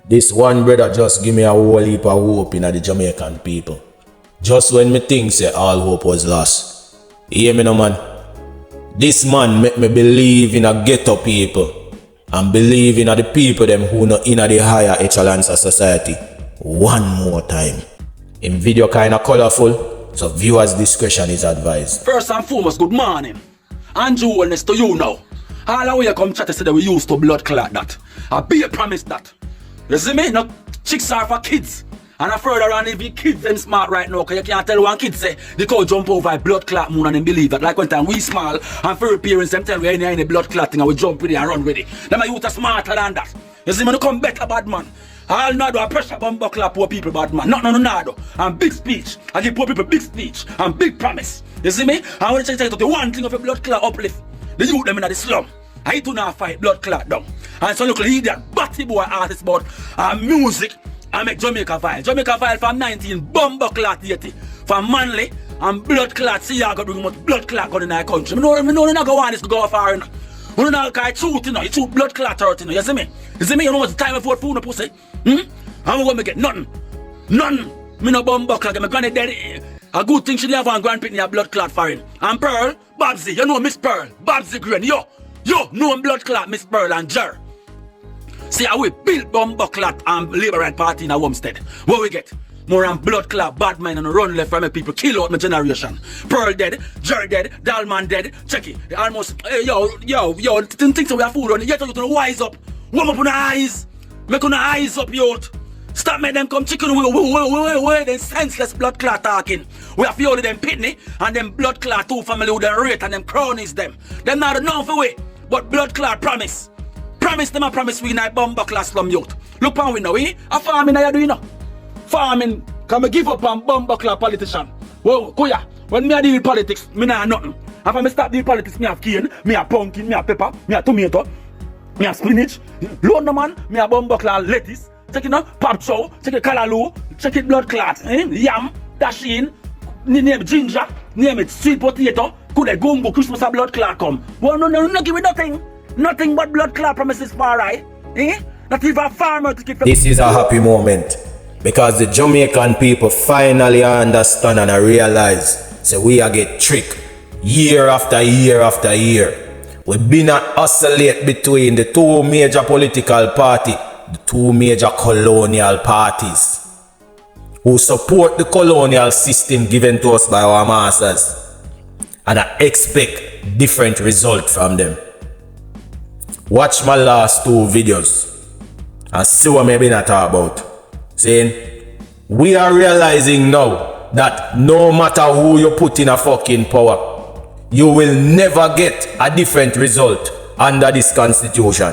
This one brother just give me a whole heap of hope in the Jamaican people. Just when me think say all hope was lost. You hear me no man? This man make me believe in a ghetto people and believe in the people them who not in the higher echelons of society. One more time. In video kinda colorful, so viewers' discretion is advised. First and foremost, good morning. Andrew wellness to you now. All the way you come chat to say that we used to blood clot that. I be a promise that. You see me? No chicks are for kids. And I further on if the kids them smart right now, cause you can't tell one kid say they could jump over a blood clot moon and them believe that. Like when time we small and for parents them tell we ain't any blood clotting and we jump with it and run with it. Them are youth are smarter than that. You see me? No come better bad man. All now do a pressure bomb buckler poor people bad man. No. And big speech. I give poor people big speech and big promise. You see me? I want to tell you the one thing of a blood clot uplift. The youth them in the slum. I do not fight blood clot down. And so look idiot batty boy artist about music and make Jamaica file. Jamaica file from 19 bomb clot 80. From Manly and blood clot. See you got bring much blood clot gun in our country. Me know not go on this to go far enough. You know I truth, you know, you truth blood clot hurt, you know, you see me? You see me, you know what's the time before food no pussy? I'm gonna get nothing. None. Me no bomb buckler, my granny dead. A good thing she never and grandpitney a blood clot foreign. And Pearl, Babsy, you know Miss Pearl, Babsy Green, yo, no blood clot, Miss Pearl and Jer. See how we build bomb clot and Labour Right Party in a Homestead. What we get? More than blood clot, bad man and run left from my people, kill out my generation. Pearl dead, Jer dead, Dalman dead, check it. Almost, yo, didn't think so we have food on it. Yet you to wise up. Warm up on the eyes. Make on the eyes up, yo. Stop making them come chicken away, then senseless blood clot talking. We have to them pitney and them blood clot two family with them rate and them cronies them. Them not enough for we, but blood clot promise. Promise them a promise we night bomb class slum youth. Look on we now, eh? A farming I do you know. Farming, can me give up on bomb clot politician. Whoa, kuya, when me a deal with politics, me nah nothing. And when me start deal politics, me have cane, me have pumpkin, me have pepper, me have tomato, me have spinach. London man, me have bomb clot lettuce. Check it now, pop chow, check it callaloo, check it blood clot, yam, dash in, name it ginger, name it sweet potato, could a gumbo, Christmas a blood clot come. Well, no, give me nothing. Nothing but blood clot promises far right, Not even a farmer to keep. This is a happy moment because the Jamaican people finally understand and realize so we are get tricked year after year after year. We've been oscillate between the two major political parties. The two major colonial parties who support the colonial system given to us by our masters and I expect different results from them. Watch my last two videos and see what maybe not talk about. Saying we are realizing now that no matter who you put in a fucking power, you will never get a different result under this constitution.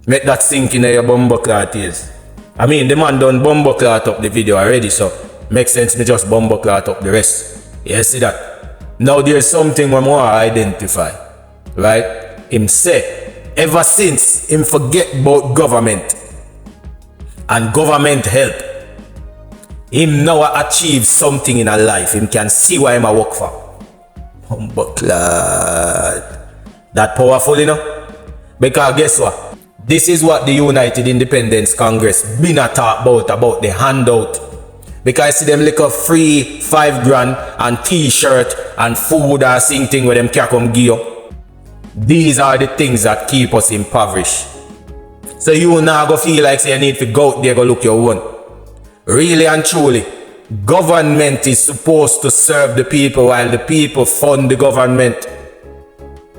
Make that sink in your bumbo clot ears. I mean, the man done bumbo clot up the video already, so makes sense me just bumbo clot up the rest. You see that? Now there's something we more identify, right? Him say, ever since him forget about government and government help, him now achieve something in a life. Him can see what him a work for. Bumbo clot. That powerful, you know? Because guess what? This is what the United Independence Congress been a talk about the handout. Because I see them lick up free 5 grand and t-shirt and food or something where them can come give you. These are the things that keep us impoverished. So you now go feel like say you need to go out there go look your own. Really and truly, government is supposed to serve the people while the people fund the government.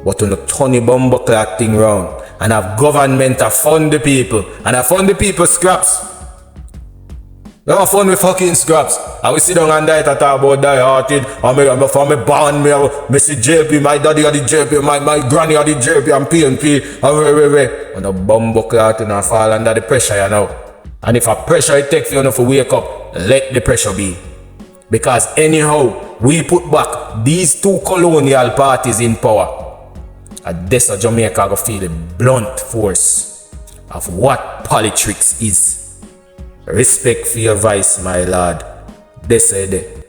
But on the Tony Bumbo clock thing round and have government to fund the people and I fund the people scraps. They don't fund me fucking scraps. I will sit down and die to talk about die hearted. I'm from me born me see JP, my daddy are the JP, my granny are the JP and PNP and the bumbo clock and I fall under the pressure you know. And if a pressure it take for you to wake up, let the pressure be. Because anyhow, we put back these two colonial parties in power. And this Jamaica go feel the blunt force of what politics is. Respect for your voice, my lord. This is it.